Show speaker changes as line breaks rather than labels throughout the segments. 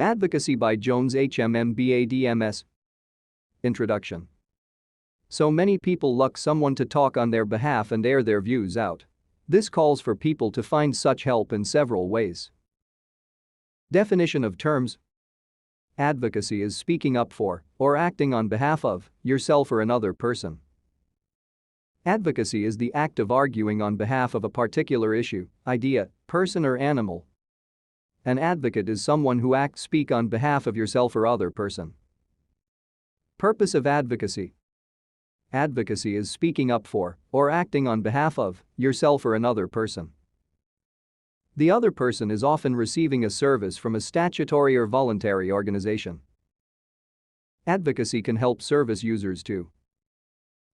Advocacy by Jones HMMBADMS. Introduction. So many people look someone to talk on their behalf and air their views out. This calls for people to find such help in several ways. Definition of terms. Advocacy is speaking up for, or acting on behalf of, yourself or another person. Advocacy is the act of arguing on behalf of a particular issue, idea, person or animal. An advocate is someone who speaks on behalf of yourself or other person. Purpose of advocacy. Advocacy is speaking up for, or acting on behalf of, yourself or another person. The other person is often receiving a service from a statutory or voluntary organization. Advocacy can help service users to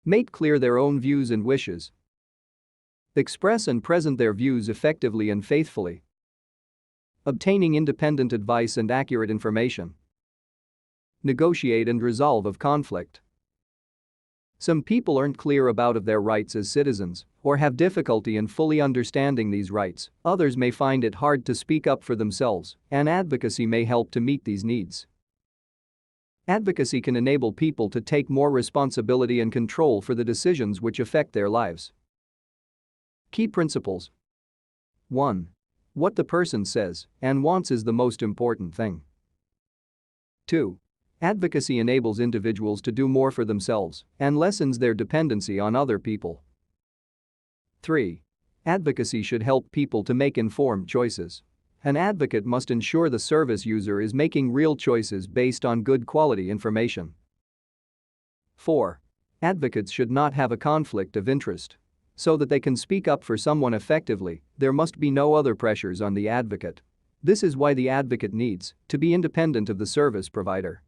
make clear their own views and wishes, express and present their views effectively and faithfully, obtaining independent advice and accurate information, negotiate and resolve of conflict. Some people aren't clear about their rights as citizens or have difficulty in fully understanding these rights. Others may find it hard to speak up for themselves, and advocacy may help to meet these needs. Advocacy can enable people to take more responsibility and control for the decisions which affect their lives. Key principles. 1. What the person says and wants is the most important thing. 2. Advocacy enables individuals to do more for themselves and lessens their dependency on other people. 3. Advocacy should help people to make informed choices. An advocate must ensure the service user is making real choices based on good quality information. 4. Advocates should not have a conflict of interest. So that they can speak up for someone effectively, there must be no other pressures on the advocate. This is why the advocate needs to be independent of the service provider.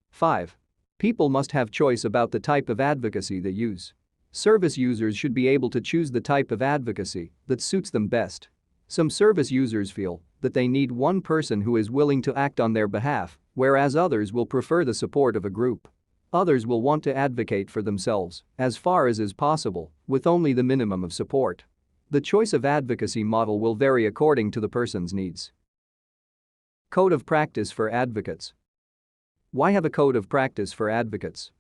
5. People must have choice about the type of advocacy they use. Service users should be able to choose the type of advocacy that suits them best. Some service users feel that they need one person who is willing to act on their behalf, whereas others will prefer the support of a group. Others will want to advocate for themselves, as far as is possible, with only the minimum of support. The choice of advocacy model will vary according to the person's needs. Code of practice for advocates. Why have a code of practice for advocates?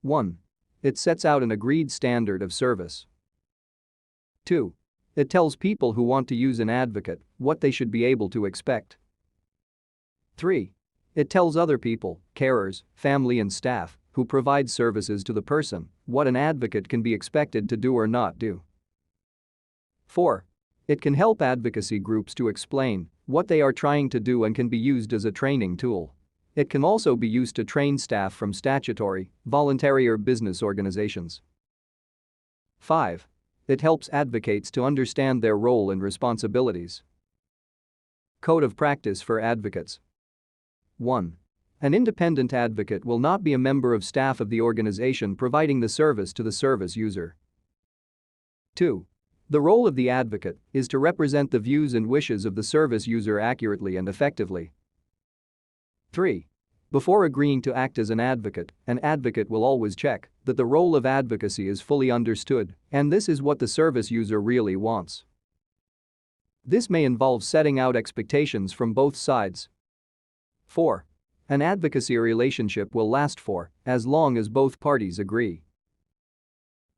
1. It sets out an agreed standard of service. 2. It tells people who want to use an advocate what they should be able to expect. 3. It tells other people, carers, family and staff, who provide services to the person, what an advocate can be expected to do or not do. 4. It can help advocacy groups to explain what they are trying to do and can be used as a training tool. It can also be used to train staff from statutory, voluntary or business organizations. 5. It helps advocates to understand their role and responsibilities. Code of practice for advocates. 1. An independent advocate will not be a member of staff of the organization providing the service to the service user. 2. The role of the advocate is to represent the views and wishes of the service user accurately and effectively. 3. Before agreeing to act as an advocate will always check that the role of advocacy is fully understood and this is what the service user really wants. This may involve setting out expectations from both sides. 4. An advocacy relationship will last for as long as both parties agree.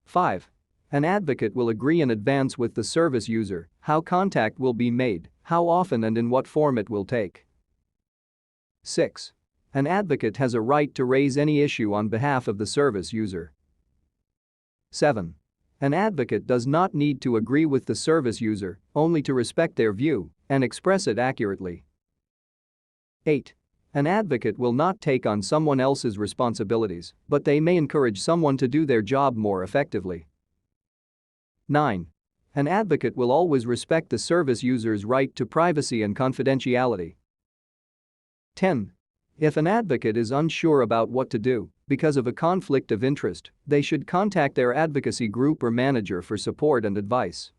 5. An advocate will agree in advance with the service user how contact will be made, how often and in what form it will take. 6. An advocate has a right to raise any issue on behalf of the service user. 7. An advocate does not need to agree with the service user, only to respect their view and express it accurately. 8. An advocate will not take on someone else's responsibilities, but they may encourage someone to do their job more effectively. 9. An advocate will always respect the service user's right to privacy and confidentiality. 10. If an advocate is unsure about what to do because of a conflict of interest, they should contact their advocacy group or manager for support and advice.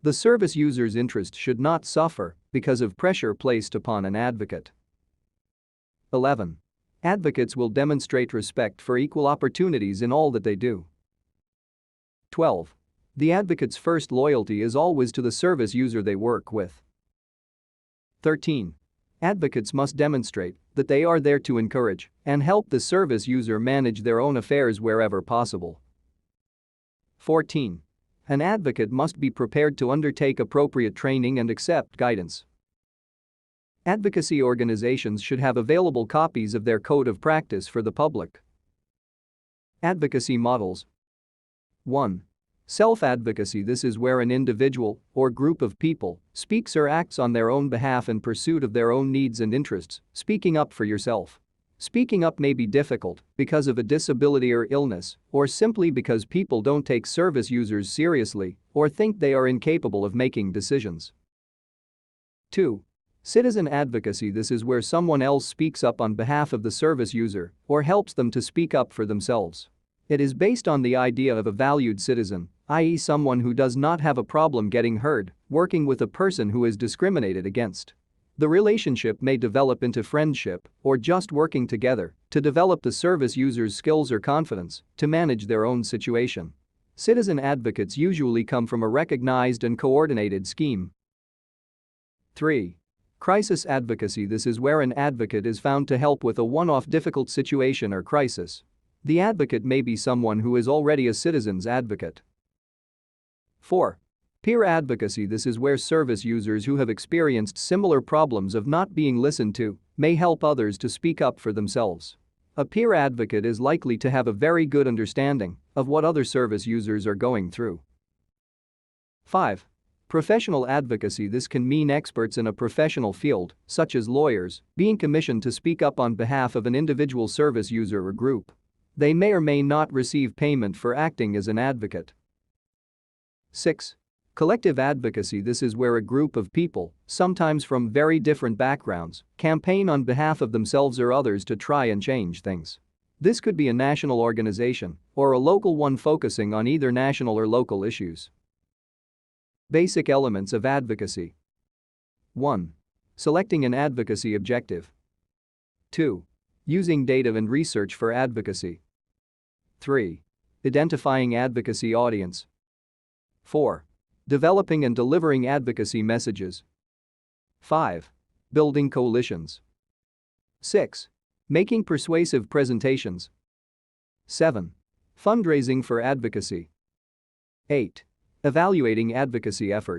The service user's interest should not suffer because of pressure placed upon an advocate. 11. Advocates will demonstrate respect for equal opportunities in all that they do. 12. The advocate's first loyalty is always to the service user they work with. 13. Advocates must demonstrate that they are there to encourage and help the service user manage their own affairs wherever possible. 14. An advocate must be prepared to undertake appropriate training and accept guidance. Advocacy organizations should have available copies of their code of practice for the public. Advocacy models. 1. Self-advocacy. This is where an individual or group of people speaks or acts on their own behalf in pursuit of their own needs and interests, speaking up for yourself. Speaking up may be difficult because of a disability or illness, or simply because people don't take service users seriously or think they are incapable of making decisions. 2. Citizen advocacy. This is where someone else speaks up on behalf of the service user or helps them to speak up for themselves. It is based on the idea of a valued citizen, i.e., someone who does not have a problem getting heard, working with a person who is discriminated against. The relationship may develop into friendship or just working together to develop the service user's skills or confidence to manage their own situation. Citizen advocates usually come from a recognized and coordinated scheme. 3. Crisis advocacy. This is where an advocate is found to help with a one-off difficult situation or crisis. The advocate may be someone who is already a citizen's advocate. 4. Peer advocacy. This is where service users who have experienced similar problems of not being listened to may help others to speak up for themselves. A peer advocate is likely to have a very good understanding of what other service users are going through. 5. Professional advocacy. This can mean experts in a professional field, such as lawyers, being commissioned to speak up on behalf of an individual service user or group. They may or may not receive payment for acting as an advocate. 6. Collective advocacy. This is where a group of people, sometimes from very different backgrounds, campaign on behalf of themselves or others to try and change things. This could be a national organization or a local one focusing on either national or local issues. Basic elements of advocacy. 1. Selecting an advocacy objective. 2. Using data and research for advocacy. 3. Identifying advocacy audience. 4. Developing and delivering advocacy messages. 5. Building coalitions. 6. Making persuasive presentations. 7. Fundraising for advocacy. 8. Evaluating advocacy efforts.